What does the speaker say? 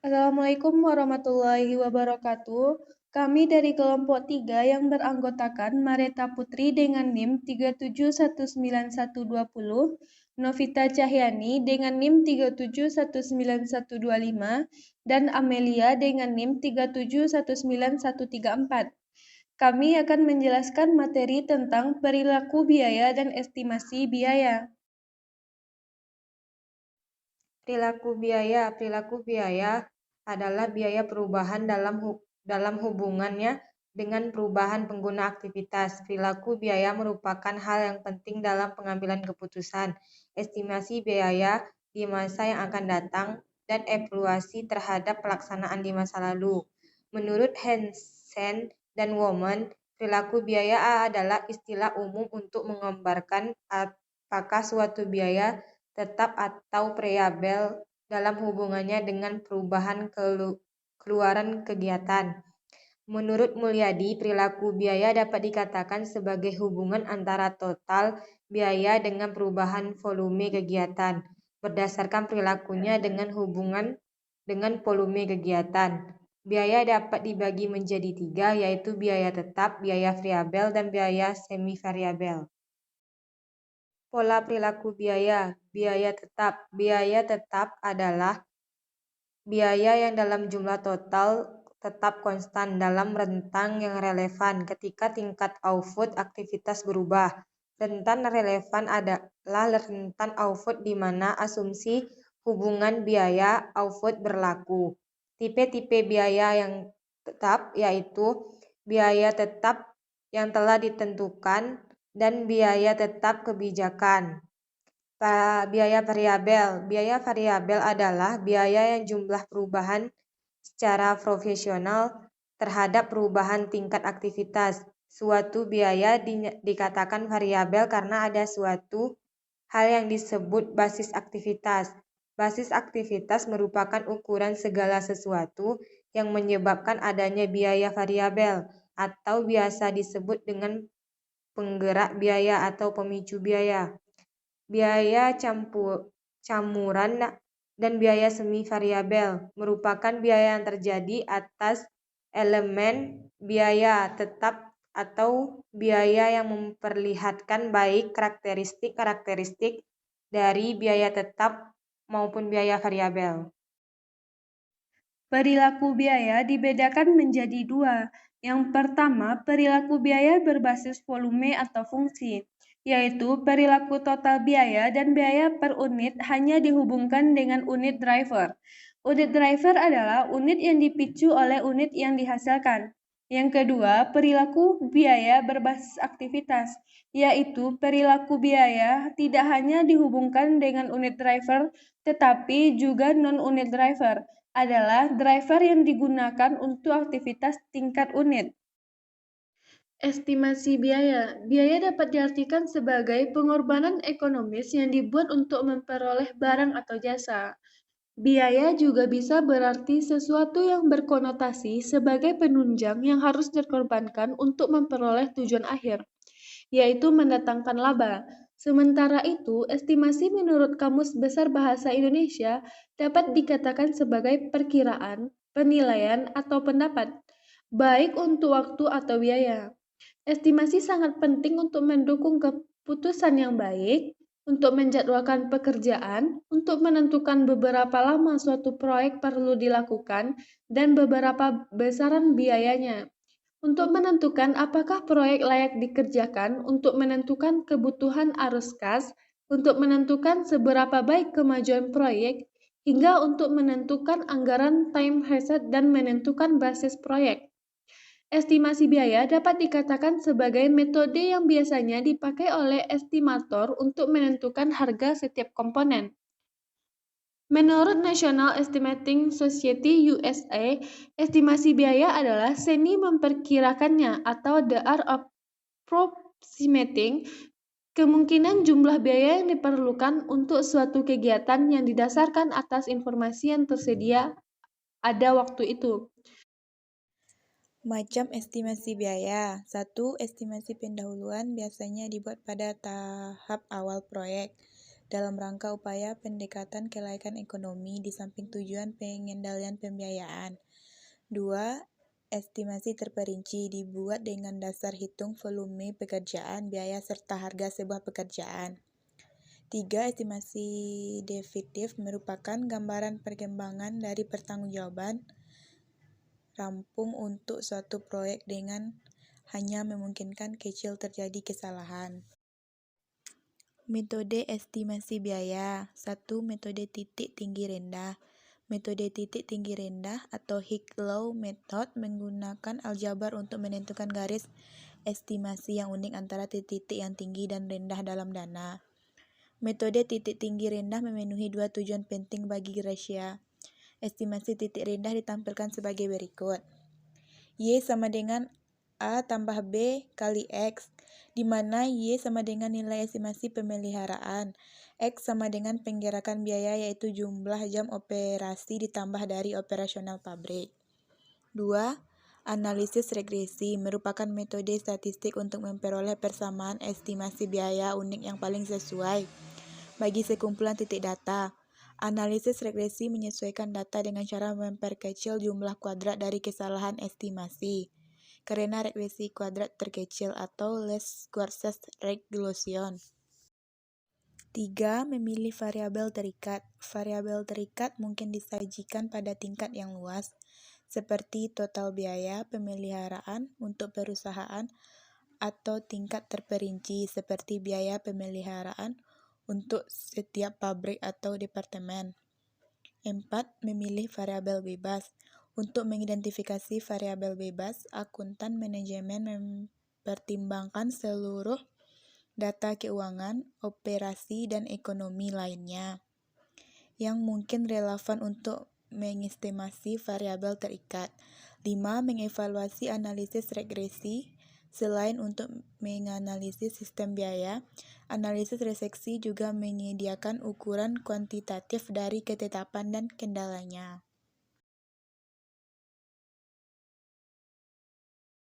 Assalamualaikum warahmatullahi wabarakatuh. Kami dari kelompok 3 yang beranggotakan Mareta Putri dengan NIM 37191120, Novita Cahyani dengan NIM 37191125, dan Amelia dengan NIM 37191134. Kami akan menjelaskan materi tentang perilaku biaya dan estimasi biaya. Perilaku biaya adalah biaya perubahan dalam hubungannya dengan perubahan pengguna aktivitas. Perilaku biaya merupakan hal yang penting dalam pengambilan keputusan, estimasi biaya di masa yang akan datang, dan evaluasi terhadap pelaksanaan di masa lalu. Menurut Hansen dan Woman, perilaku biaya adalah istilah umum untuk menggambarkan apakah suatu biaya tetap atau variabel dalam hubungannya dengan perubahan keluaran kegiatan. Menurut Mulyadi, perilaku biaya dapat dikatakan sebagai hubungan antara total biaya dengan perubahan volume kegiatan, berdasarkan perilakunya dengan hubungan dengan volume kegiatan. Biaya dapat dibagi menjadi 3, yaitu biaya tetap, biaya variabel, dan biaya semi-variabel. Pola perilaku biaya. Biaya tetap adalah biaya yang dalam jumlah total tetap konstan dalam rentang yang relevan ketika tingkat output aktivitas berubah. Rentan relevan adalah rentan output di mana asumsi hubungan biaya output berlaku. Tipe-tipe biaya yang tetap yaitu biaya tetap yang telah ditentukan dan biaya tetap kebijakan. Biaya variabel. Biaya variabel adalah biaya yang jumlah perubahan secara profesional terhadap perubahan tingkat aktivitas. Suatu biaya dikatakan variabel karena ada suatu hal yang disebut basis aktivitas. Basis aktivitas merupakan ukuran segala sesuatu yang menyebabkan adanya biaya variabel atau biasa disebut dengan penggerak biaya atau pemicu biaya. Biaya campuran dan biaya semi variabel merupakan biaya yang terjadi atas elemen biaya tetap atau biaya yang memperlihatkan baik karakteristik dari biaya tetap maupun biaya variabel. Perilaku biaya dibedakan menjadi 2. Yang pertama, perilaku biaya berbasis volume atau fungsi, yaitu perilaku total biaya dan biaya per unit hanya dihubungkan dengan unit driver. Unit driver adalah unit yang dipicu oleh unit yang dihasilkan. Yang kedua, perilaku biaya berbasis aktivitas, yaitu perilaku biaya tidak hanya dihubungkan dengan unit driver, tetapi juga non-unit driver adalah driver yang digunakan untuk aktivitas tingkat unit. Estimasi biaya. Biaya dapat diartikan sebagai pengorbanan ekonomis yang dibuat untuk memperoleh barang atau jasa. Biaya juga bisa berarti sesuatu yang berkonotasi sebagai penunjang yang harus dikorbankan untuk memperoleh tujuan akhir, yaitu mendatangkan laba. Sementara itu, estimasi menurut Kamus Besar Bahasa Indonesia dapat dikatakan sebagai perkiraan, penilaian, atau pendapat, baik untuk waktu atau biaya. Estimasi sangat penting untuk mendukung keputusan yang baik, untuk menjadwalkan pekerjaan, untuk menentukan beberapa lama suatu proyek perlu dilakukan, dan beberapa besaran biayanya. Untuk menentukan apakah proyek layak dikerjakan, untuk menentukan kebutuhan arus kas, untuk menentukan seberapa baik kemajuan proyek, hingga untuk menentukan anggaran time reset dan menentukan basis proyek. Estimasi biaya dapat dikatakan sebagai metode yang biasanya dipakai oleh estimator untuk menentukan harga setiap komponen. Menurut National Estimating Society USA, estimasi biaya adalah seni memperkirakannya atau the art of approximating kemungkinan jumlah biaya yang diperlukan untuk suatu kegiatan yang didasarkan atas informasi yang tersedia ada waktu itu. Macam estimasi biaya. 1. Estimasi pendahuluan biasanya dibuat pada tahap awal proyek. dalam rangka upaya pendekatan kelayakan ekonomi di samping tujuan pengendalian pembiayaan. 2. Estimasi terperinci dibuat dengan dasar hitung volume pekerjaan, biaya, serta harga sebuah pekerjaan. 3. Estimasi definitif merupakan gambaran perkembangan dari pertanggungjawaban rampung untuk suatu proyek dengan hanya memungkinkan kecil terjadi kesalahan. Metode estimasi biaya. 1. Metode titik tinggi rendah. Metode titik tinggi rendah atau High-Low Method menggunakan aljabar untuk menentukan garis estimasi yang unik antara titik yang tinggi dan rendah dalam dana. Metode titik tinggi rendah memenuhi dua tujuan penting bagi Gracia. Estimasi titik rendah ditampilkan sebagai berikut. Y sama dengan A tambah B kali X, di mana Y sama dengan nilai estimasi pemeliharaan, X sama dengan penggerakan biaya yaitu jumlah jam operasi ditambah dari operasional pabrik. 2. Analisis regresi merupakan metode statistik untuk memperoleh persamaan estimasi biaya unik yang paling sesuai bagi sekumpulan titik data. Analisis regresi menyesuaikan data dengan cara memperkecil jumlah kuadrat dari kesalahan estimasi karena regresi kuadrat terkecil atau least squares regression. 3. Memilih variabel terikat. Variabel terikat mungkin disajikan pada tingkat yang luas, seperti total biaya pemeliharaan untuk perusahaan, atau tingkat terperinci, seperti biaya pemeliharaan untuk setiap pabrik atau departemen. 4. Memilih variabel bebas. Untuk mengidentifikasi variabel bebas, akuntan manajemen mempertimbangkan seluruh data keuangan, operasi, dan ekonomi lainnya yang mungkin relevan untuk mengestimasi variabel terikat. 5. Mengevaluasi analisis regresi. Selain untuk menganalisis sistem biaya, analisis regresi juga menyediakan ukuran kuantitatif dari ketetapan dan kendalanya.